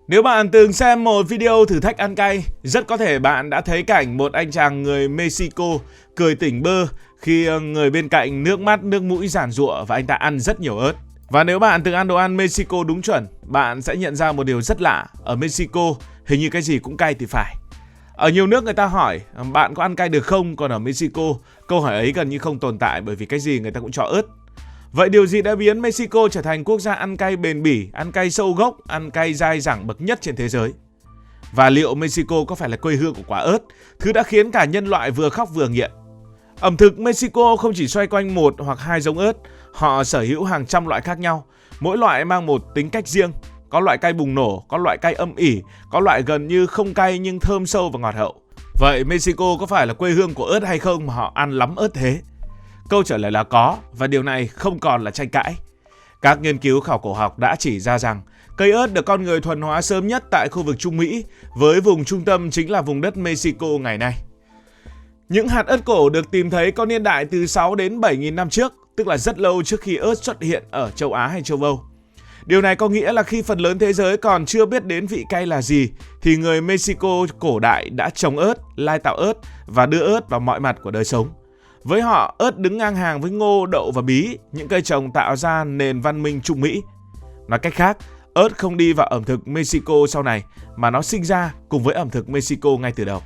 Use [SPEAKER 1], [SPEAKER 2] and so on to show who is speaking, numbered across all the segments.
[SPEAKER 1] Nếu bạn từng xem một video thử thách ăn cay, rất có thể bạn đã thấy cảnh một anh chàng người Mexico cười tỉnh bơ khi người bên cạnh nước mắt nước mũi giàn giụa và anh ta ăn rất nhiều ớt. Và nếu bạn từng ăn đồ ăn Mexico đúng chuẩn, bạn sẽ nhận ra một điều rất lạ. Ở Mexico, hình như cái gì cũng cay thì phải. Ở nhiều nước người ta hỏi bạn có ăn cay được không, còn ở Mexico, câu hỏi ấy gần như không tồn tại bởi vì cái gì người ta cũng cho ớt. Vậy điều gì đã biến Mexico trở thành quốc gia ăn cay bền bỉ, ăn cay sâu gốc, ăn cay dai dẳng bậc nhất trên thế giới? Và liệu Mexico có phải là quê hương của quả ớt, thứ đã khiến cả nhân loại vừa khóc vừa nghiện? Ẩm thực Mexico không chỉ xoay quanh một hoặc hai giống ớt, họ sở hữu hàng trăm loại khác nhau, mỗi loại mang một tính cách riêng. Có loại cay bùng nổ, có loại cay âm ỉ, có loại gần như không cay nhưng thơm sâu và ngọt hậu. Vậy Mexico có phải là quê hương của ớt hay không mà họ ăn lắm ớt thế? Câu trả lời là có, và điều này không còn là tranh cãi. Các nghiên cứu khảo cổ học đã chỉ ra rằng cây ớt được con người thuần hóa sớm nhất tại khu vực Trung Mỹ, với vùng trung tâm chính là vùng đất Mexico ngày nay. Những hạt ớt cổ được tìm thấy có niên đại từ 6 đến 7.000 năm trước, tức là rất lâu trước khi ớt xuất hiện ở châu Á hay châu Âu. Điều này có nghĩa là khi phần lớn thế giới còn chưa biết đến vị cay là gì, thì người Mexico cổ đại đã trồng ớt, lai tạo ớt và đưa ớt vào mọi mặt của đời sống. Với họ, ớt đứng ngang hàng với ngô, đậu và bí, những cây trồng tạo ra nền văn minh Trung Mỹ. Nói cách khác, ớt không đi vào ẩm thực Mexico sau này, mà nó sinh ra cùng với ẩm thực Mexico ngay từ đầu.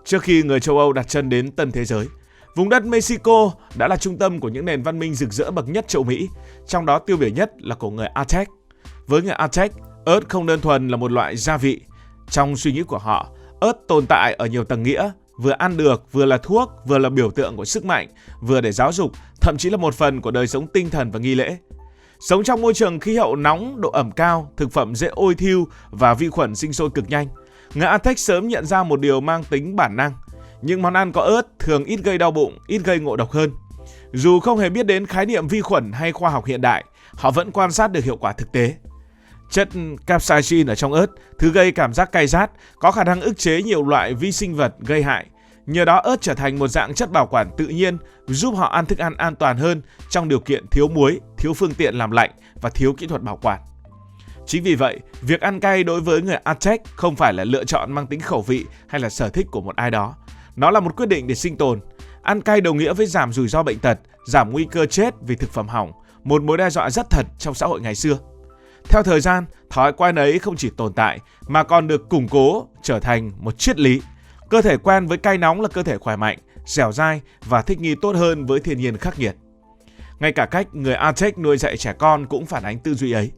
[SPEAKER 1] Trước khi người châu Âu đặt chân đến tân thế giới, vùng đất Mexico đã là trung tâm của những nền văn minh rực rỡ bậc nhất châu Mỹ, trong đó tiêu biểu nhất là của người Aztec. Với người Aztec, ớt không đơn thuần là một loại gia vị. Trong suy nghĩ của họ, ớt tồn tại ở nhiều tầng nghĩa, vừa ăn được, vừa là thuốc, vừa là biểu tượng của sức mạnh, vừa để giáo dục, thậm chí là một phần của đời sống tinh thần và nghi lễ. Sống trong môi trường khí hậu nóng, độ ẩm cao, thực phẩm dễ ôi thiêu và vi khuẩn sinh sôi cực nhanh, người Aztec sớm nhận ra một điều mang tính bản năng. Những món ăn có ớt thường ít gây đau bụng, ít gây ngộ độc hơn. Dù không hề biết đến khái niệm vi khuẩn hay khoa học hiện đại, họ vẫn quan sát được hiệu quả thực tế. Chất capsaicin ở trong ớt, thứ gây cảm giác cay rát, có khả năng ức chế nhiều loại vi sinh vật gây hại. Nhờ đó ớt trở thành một dạng chất bảo quản tự nhiên, giúp họ ăn thức ăn an toàn hơn trong điều kiện thiếu muối, thiếu phương tiện làm lạnh và thiếu kỹ thuật bảo quản. Chính vì vậy, việc ăn cay đối với người Aztec không phải là lựa chọn mang tính khẩu vị hay là sở thích của một ai đó. Nó là một quyết định để sinh tồn. Ăn cay đồng nghĩa với giảm rủi ro bệnh tật, giảm nguy cơ chết vì thực phẩm hỏng, một mối đe dọa rất thật trong xã hội ngày xưa. Theo thời gian, thói quen ấy không chỉ tồn tại mà còn được củng cố, trở thành một triết lý. Cơ thể quen với cay nóng là cơ thể khỏe mạnh, dẻo dai và thích nghi tốt hơn với thiên nhiên khắc nghiệt. Ngay cả cách người Aztec nuôi dạy trẻ con cũng phản ánh tư duy ấy.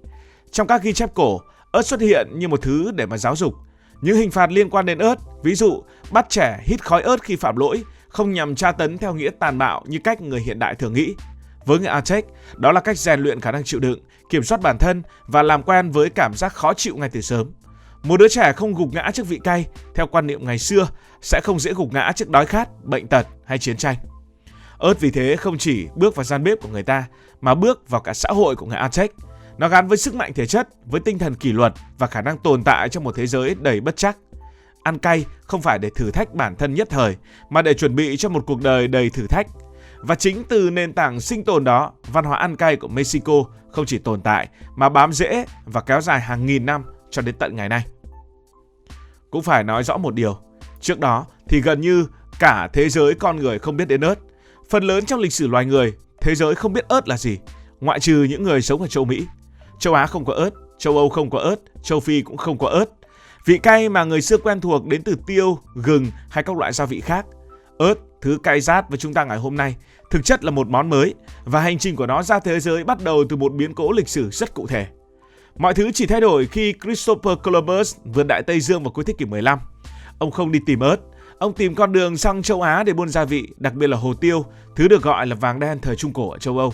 [SPEAKER 1] Trong các ghi chép cổ, ớt xuất hiện như một thứ để mà giáo dục. Những hình phạt liên quan đến ớt, ví dụ bắt trẻ hít khói ớt khi phạm lỗi, không nhằm tra tấn theo nghĩa tàn bạo như cách người hiện đại thường nghĩ. Với người Aztec, đó là cách rèn luyện khả năng chịu đựng, kiểm soát bản thân và làm quen với cảm giác khó chịu ngay từ sớm. Một đứa trẻ không gục ngã trước vị cay, theo quan niệm ngày xưa, sẽ không dễ gục ngã trước đói khát, bệnh tật hay chiến tranh. Ớt vì thế không chỉ bước vào gian bếp của người ta, mà bước vào cả xã hội của người Aztec. Nó gắn với sức mạnh thể chất, với tinh thần kỷ luật và khả năng tồn tại trong một thế giới đầy bất trắc. Ăn cay không phải để thử thách bản thân nhất thời, mà để chuẩn bị cho một cuộc đời đầy thử thách. Và chính từ nền tảng sinh tồn đó, văn hóa ăn cay của Mexico không chỉ tồn tại mà bám rễ và kéo dài hàng nghìn năm cho đến tận ngày nay. Cũng phải nói rõ một điều, trước đó thì gần như cả thế giới con người không biết đến ớt. Phần lớn trong lịch sử loài người, thế giới không biết ớt là gì, ngoại trừ những người sống ở châu Mỹ. Châu Á không có ớt, châu Âu không có ớt, châu Phi cũng không có ớt. Vị cay mà người xưa quen thuộc đến từ tiêu, gừng hay các loại gia vị khác. Ớt, thứ cay rát với chúng ta ngày hôm nay, thực chất là một món mới và hành trình của nó ra thế giới bắt đầu từ một biến cố lịch sử rất cụ thể. Mọi thứ chỉ thay đổi khi Christopher Columbus vượt Đại Tây Dương vào cuối thế kỷ 15. Ông không đi tìm ớt, ông tìm con đường sang châu Á để buôn gia vị, đặc biệt là hồ tiêu, thứ được gọi là vàng đen thời Trung Cổ ở châu Âu.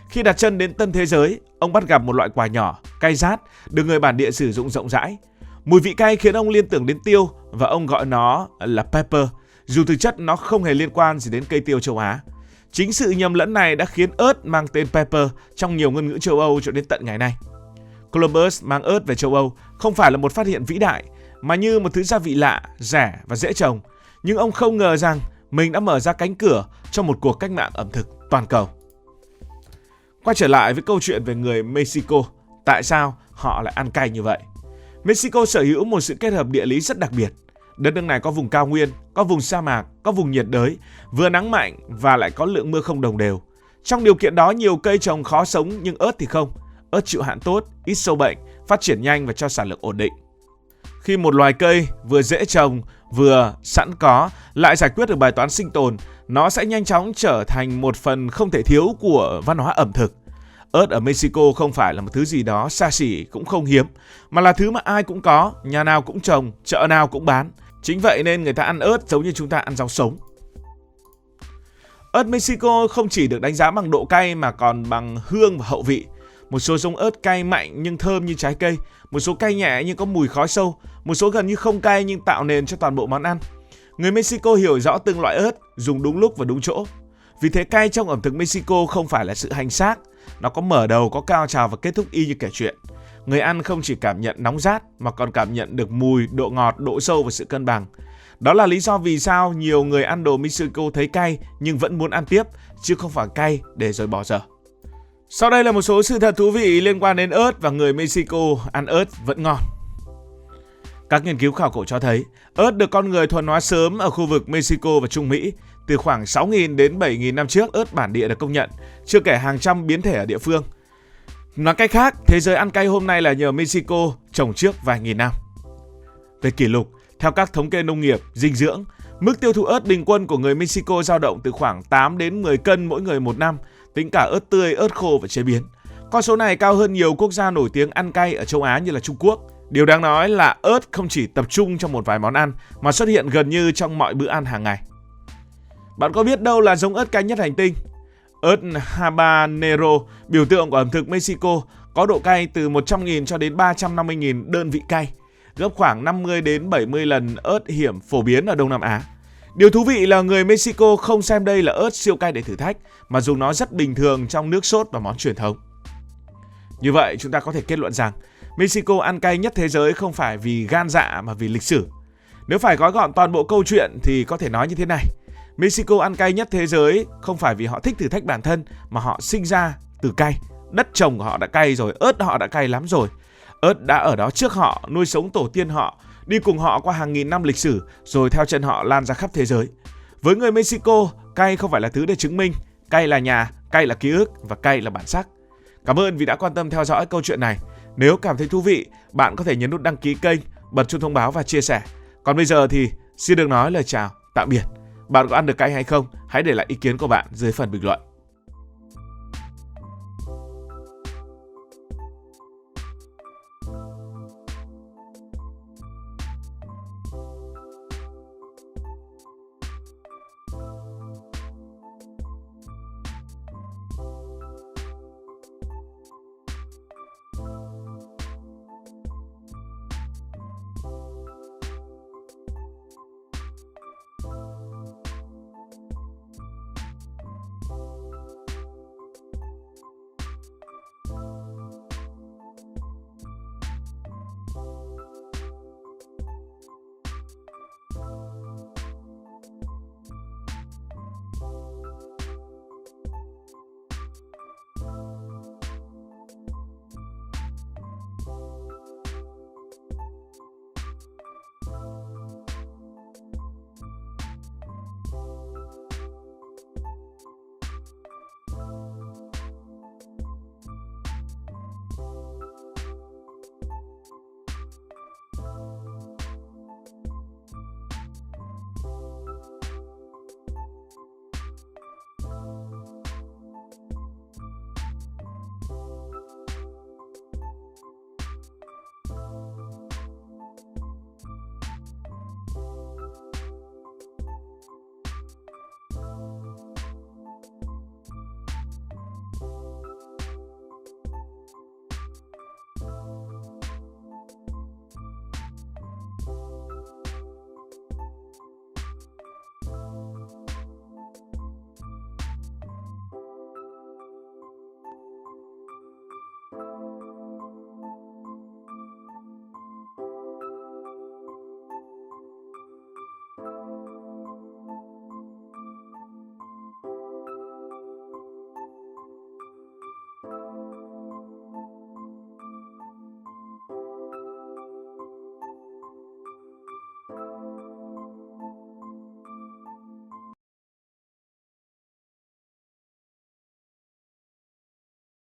[SPEAKER 1] Khi đặt chân đến tân thế giới, ông bắt gặp một loại quả nhỏ, cay rát, được người bản địa sử dụng rộng rãi. Mùi vị cay khiến ông liên tưởng đến tiêu và ông gọi nó là pepper, dù thực chất nó không hề liên quan gì đến cây tiêu châu Á. Chính sự nhầm lẫn này đã khiến ớt mang tên pepper trong nhiều ngôn ngữ châu Âu cho đến tận ngày nay. Columbus mang ớt về châu Âu không phải là một phát hiện vĩ đại, mà như một thứ gia vị lạ, rẻ và dễ trồng. Nhưng ông không ngờ rằng mình đã mở ra cánh cửa cho một cuộc cách mạng ẩm thực toàn cầu. Quay trở lại với câu chuyện về người Mexico, tại sao họ lại ăn cay như vậy? Mexico sở hữu một sự kết hợp địa lý rất đặc biệt. Đất nước này có vùng cao nguyên, có vùng sa mạc, có vùng nhiệt đới, vừa nắng mạnh và lại có lượng mưa không đồng đều. Trong điều kiện đó, nhiều cây trồng khó sống nhưng ớt thì không. Ớt chịu hạn tốt, ít sâu bệnh, phát triển nhanh và cho sản lượng ổn định. Khi một loài cây vừa dễ trồng, vừa sẵn có lại giải quyết được bài toán sinh tồn, nó sẽ nhanh chóng trở thành một phần không thể thiếu của văn hóa ẩm thực. Ớt ở Mexico không phải là một thứ gì đó xa xỉ cũng không hiếm, mà là thứ mà ai cũng có, nhà nào cũng trồng, chợ nào cũng bán. Chính vậy nên người ta ăn ớt giống như chúng ta ăn rau sống. Ớt Mexico không chỉ được đánh giá bằng độ cay mà còn bằng hương và hậu vị. Một số giống ớt cay mạnh nhưng thơm như trái cây, một số cay nhẹ nhưng có mùi khói sâu, một số gần như không cay nhưng tạo nền cho toàn bộ món ăn. Người Mexico hiểu rõ từng loại ớt, dùng đúng lúc và đúng chỗ. Vì thế cay trong ẩm thực Mexico không phải là sự hành xác, nó có mở đầu, có cao trào và kết thúc y như kể chuyện. Người ăn không chỉ cảm nhận nóng rát mà còn cảm nhận được mùi, độ ngọt, độ sâu và sự cân bằng. Đó là lý do vì sao nhiều người ăn đồ Mexico thấy cay nhưng vẫn muốn ăn tiếp, chứ không phải cay để rồi bỏ dở. Sau đây là một số sự thật thú vị liên quan đến ớt và người Mexico ăn ớt vẫn ngon. Các nghiên cứu khảo cổ cho thấy ớt được con người thuần hóa sớm ở khu vực Mexico và Trung Mỹ. Từ khoảng 6.000 đến 7.000 năm trước, ớt bản địa được công nhận, chưa kể hàng trăm biến thể ở địa phương. Nói cách khác, thế giới ăn cay hôm nay là nhờ Mexico trồng trước vài nghìn năm. Về kỷ lục, theo các thống kê nông nghiệp, dinh dưỡng, mức tiêu thụ ớt bình quân của người Mexico dao động từ khoảng 8 đến 10 cân mỗi người một năm, tính cả ớt tươi, ớt khô và chế biến. Con số này cao hơn nhiều quốc gia nổi tiếng ăn cay ở châu Á như là Trung Quốc. Điều đáng nói là ớt không chỉ tập trung trong một vài món ăn mà xuất hiện gần như trong mọi bữa ăn hàng ngày. Bạn có biết đâu là giống ớt cay nhất hành tinh? Ớt habanero, biểu tượng của ẩm thực Mexico, có độ cay từ 100.000 cho đến 350.000 đơn vị cay, gấp khoảng 50 đến 70 lần ớt hiểm phổ biến ở Đông Nam Á. Điều thú vị là người Mexico không xem đây là ớt siêu cay để thử thách, mà dùng nó rất bình thường trong nước sốt và món truyền thống. Như vậy, chúng ta có thể kết luận rằng Mexico ăn cay nhất thế giới không phải vì gan dạ mà vì lịch sử. Nếu phải gói gọn toàn bộ câu chuyện thì có thể nói như thế này. Mexico ăn cay nhất thế giới không phải vì họ thích thử thách bản thân mà họ sinh ra từ cay. Đất trồng của họ đã cay rồi, ớt họ đã cay lắm rồi. Ớt đã ở đó trước họ, nuôi sống tổ tiên họ, đi cùng họ qua hàng nghìn năm lịch sử rồi theo chân họ lan ra khắp thế giới. Với người Mexico, cay không phải là thứ để chứng minh, cay là nhà, cay là ký ức và cay là bản sắc. Cảm ơn vì đã quan tâm theo dõi câu chuyện này. Nếu cảm thấy thú vị, bạn có thể nhấn nút đăng ký kênh, bật chuông thông báo và chia sẻ. Còn bây giờ thì xin được nói lời chào, tạm biệt. Bạn có ăn được cay hay không? Hãy để lại ý kiến của bạn dưới phần bình luận.